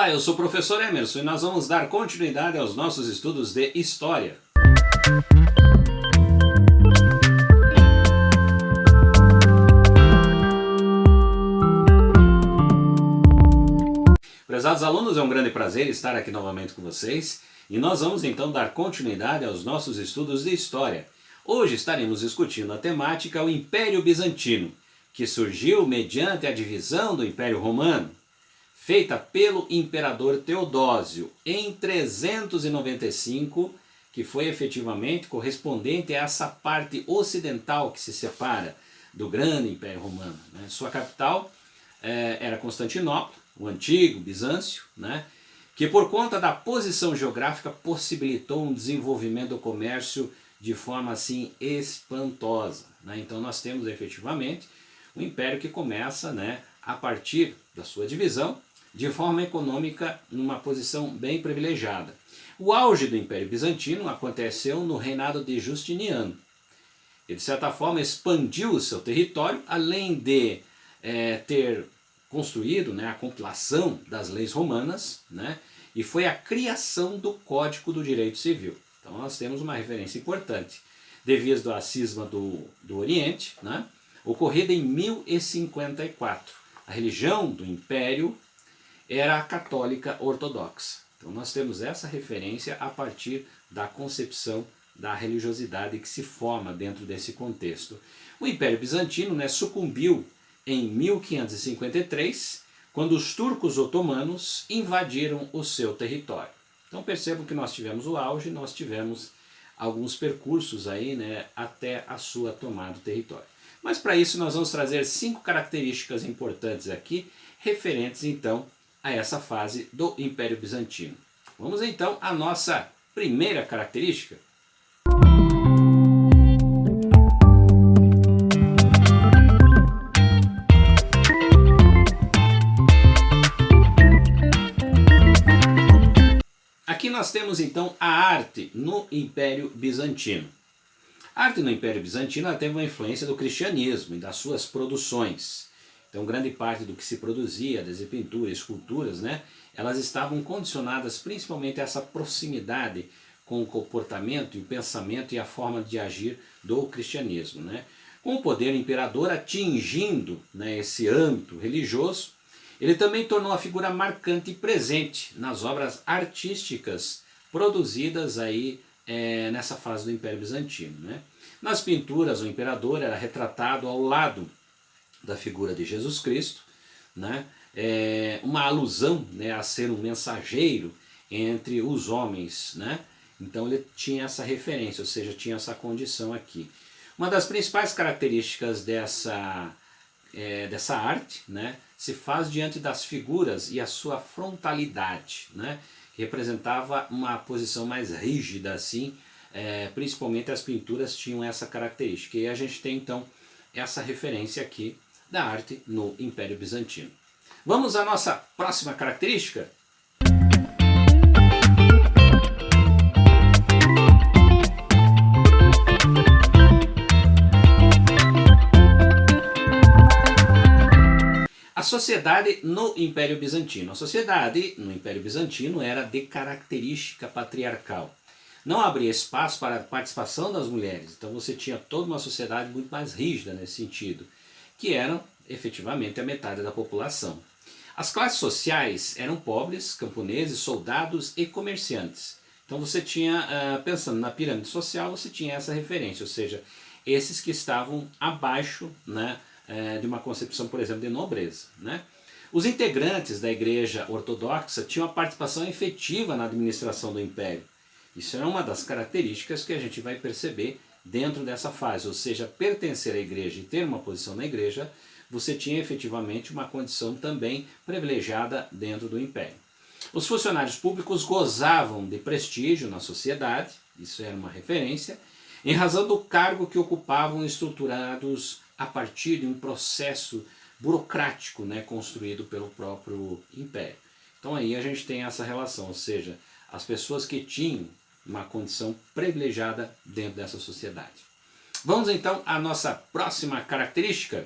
Olá, eu sou o professor Emerson e nós vamos dar continuidade aos nossos estudos de História. Prezados alunos, é um grande prazer estar aqui novamente com vocês e nós vamos então dar continuidade aos nossos estudos de História. Hoje estaremos discutindo a temática o Império Bizantino, que surgiu mediante a divisão do Império Romano, feita pelo imperador Teodósio em 395, que foi efetivamente correspondente a essa parte ocidental que se separa do grande Império Romano. Sua capital era Constantinopla, o antigo Bizâncio, que por conta da posição geográfica possibilitou um desenvolvimento do comércio de forma assim espantosa. Então nós temos efetivamente um império que começa a partir da sua divisão de forma econômica numa posição bem privilegiada. O auge do Império Bizantino aconteceu no reinado de Justiniano. Ele de certa forma expandiu o seu território, além de ter construído a compilação das leis romanas, e foi a criação do Código do Direito Civil. Então nós temos uma referência importante, devido à cisma do Oriente, ocorrida em 1054. A religião do Império era a católica ortodoxa. Então nós temos essa referência a partir da concepção da religiosidade que se forma dentro desse contexto. O Império Bizantino sucumbiu em 1553, quando os turcos otomanos invadiram o seu território. Então percebam que nós tivemos o auge, nós tivemos alguns percursos aí, até a sua tomada do território. Mas para isso nós vamos trazer 5 características importantes aqui, referentes então a essa fase do Império Bizantino. Vamos então à nossa primeira característica. Aqui nós temos então a arte no Império Bizantino. A arte no Império Bizantino teve uma influência do cristianismo e das suas produções. Então grande parte do que se produzia, desde pintura, esculturas, elas estavam condicionadas principalmente a essa proximidade com o comportamento e o pensamento e a forma de agir do cristianismo. Com o poder imperador atingindo esse âmbito religioso, ele também tornou a figura marcante e presente nas obras artísticas produzidas aí nessa fase do Império Bizantino. Nas pinturas, o imperador era retratado ao lado da figura de Jesus Cristo, uma alusão a ser um mensageiro entre os homens. Então ele tinha essa referência, ou seja, tinha essa condição aqui. Uma das principais características dessa arte se faz diante das figuras e a sua frontalidade, que representava uma posição mais rígida assim, principalmente as pinturas tinham essa característica. E a gente tem então essa referência aqui da arte no Império Bizantino. Vamos à nossa próxima característica? A sociedade no Império Bizantino. A sociedade no Império Bizantino era de característica patriarcal. Não abria espaço para a participação das mulheres, então você tinha toda uma sociedade muito mais rígida nesse sentido, que eram efetivamente a metade da população. As classes sociais eram pobres, camponeses, soldados e comerciantes. Então você tinha, pensando na pirâmide social, você tinha essa referência, ou seja, esses que estavam abaixo de uma concepção, por exemplo, de nobreza. Os integrantes da Igreja Ortodoxa tinham a participação efetiva na administração do Império. Isso é uma das características que a gente vai perceber dentro dessa fase, ou seja, pertencer à igreja e ter uma posição na igreja, você tinha efetivamente uma condição também privilegiada dentro do Império. Os funcionários públicos gozavam de prestígio na sociedade, isso era uma referência, em razão do cargo que ocupavam estruturados a partir de um processo burocrático construído pelo próprio Império. Então aí a gente tem essa relação, ou seja, as pessoas que tinham uma condição privilegiada dentro dessa sociedade. Vamos então à nossa próxima característica.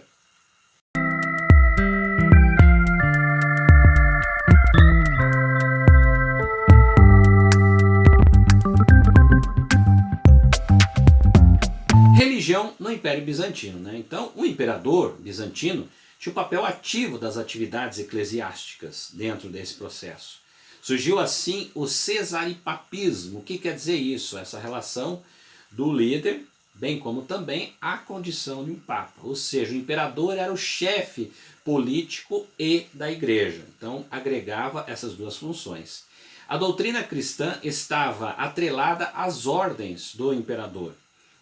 no Império Bizantino, né? Então, o imperador bizantino tinha um papel ativo das atividades eclesiásticas dentro desse processo. Surgiu assim o cesaripapismo. O que quer dizer isso? Essa relação do líder, bem como também a condição de um papa. Ou seja, o imperador era o chefe político e da igreja. Então, agregava essas duas funções. A doutrina cristã estava atrelada às ordens do imperador.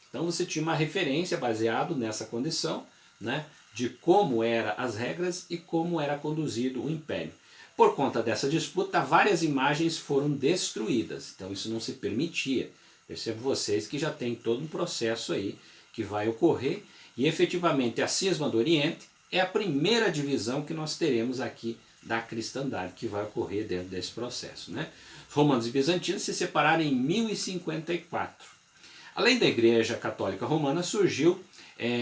Então você tinha uma referência baseado nessa condição, né, de como eram as regras e como era conduzido o império. Por conta dessa disputa, várias imagens foram destruídas. Então isso não se permitia. Percebo vocês que já tem todo um processo aí que vai ocorrer. E efetivamente a Cisma do Oriente é a primeira divisão que nós teremos aqui da cristandade, que vai ocorrer dentro desse processo, né? Os romanos e bizantinos se separaram em 1054. Além da Igreja Católica Romana, surgiu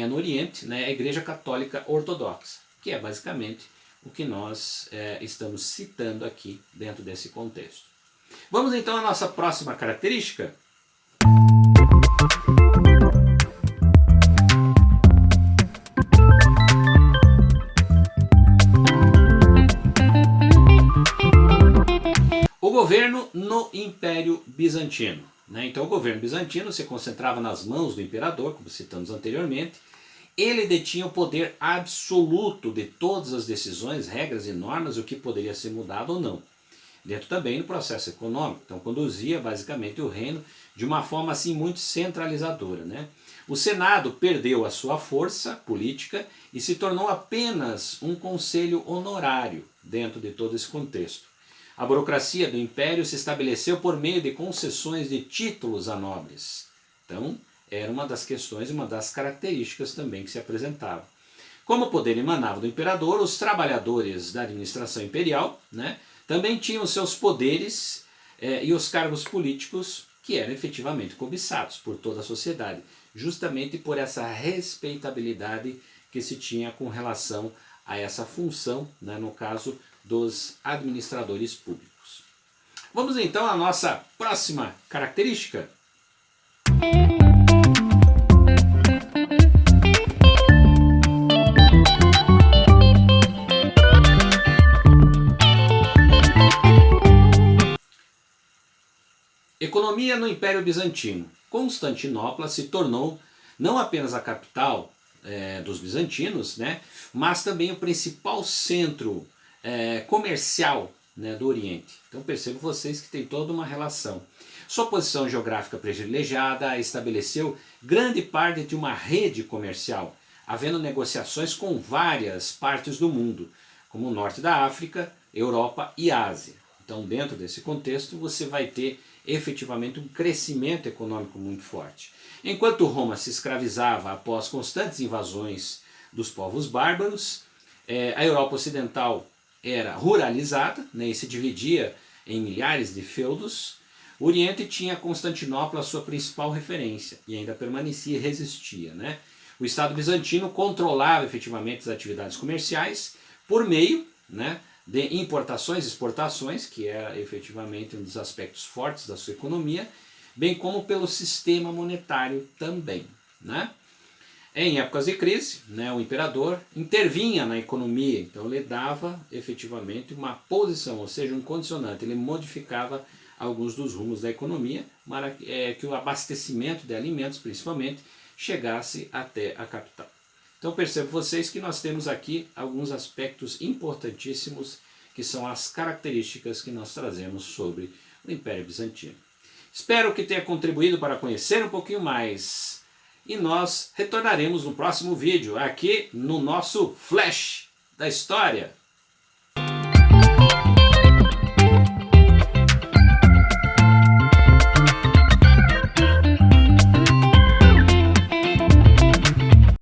no Oriente, né, a Igreja Católica Ortodoxa, que é basicamente o que nós estamos citando aqui dentro desse contexto. Vamos então à nossa próxima característica. O governo no Império Bizantino. Então o governo bizantino se concentrava nas mãos do imperador, como citamos anteriormente. Ele detinha o poder absoluto de todas as decisões, regras e normas, o que poderia ser mudado ou não. Dentro também do processo econômico. Então conduzia basicamente o reino de uma forma assim muito centralizadora, né? O Senado perdeu a sua força política e se tornou apenas um conselho honorário dentro de todo esse contexto. A burocracia do império se estabeleceu por meio de concessões de títulos a nobres. Então, era uma das questões, uma das características também que se apresentavam. Como o poder emanava do imperador, os trabalhadores da administração imperial, né, também tinham seus poderes e os cargos políticos que eram efetivamente cobiçados por toda a sociedade, justamente por essa respeitabilidade que se tinha com relação a essa função, né, no caso dos administradores públicos. Vamos então à nossa próxima característica. Economia no Império Bizantino. Constantinopla se tornou não apenas a capital dos bizantinos, né, mas também o principal centro comercial, né, do Oriente. Então percebo vocês que tem toda uma relação. Sua posição geográfica privilegiada estabeleceu grande parte de uma rede comercial, havendo negociações com várias partes do mundo, como o norte da África, Europa e Ásia. Então dentro desse contexto você vai ter efetivamente um crescimento econômico muito forte. Enquanto Roma se escravizava após constantes invasões dos povos bárbaros, a Europa Ocidental era ruralizada, né, e se dividia em milhares de feudos. O Oriente tinha Constantinopla a sua principal referência e ainda permanecia e resistia, né? O Estado bizantino controlava efetivamente as atividades comerciais por meio, né, de importações e exportações, que era efetivamente um dos aspectos fortes da sua economia, bem como pelo sistema monetário também, né? Em épocas de crise, né, o imperador intervinha na economia, então ele dava efetivamente uma posição, ou seja, um condicionante, ele modificava alguns dos rumos da economia para que o abastecimento de alimentos, principalmente, chegasse até a capital. Então percebo vocês que nós temos aqui alguns aspectos importantíssimos que são as características que nós trazemos sobre o Império Bizantino. Espero que tenha contribuído para conhecer um pouquinho mais e nós retornaremos no próximo vídeo aqui no nosso Flash da História.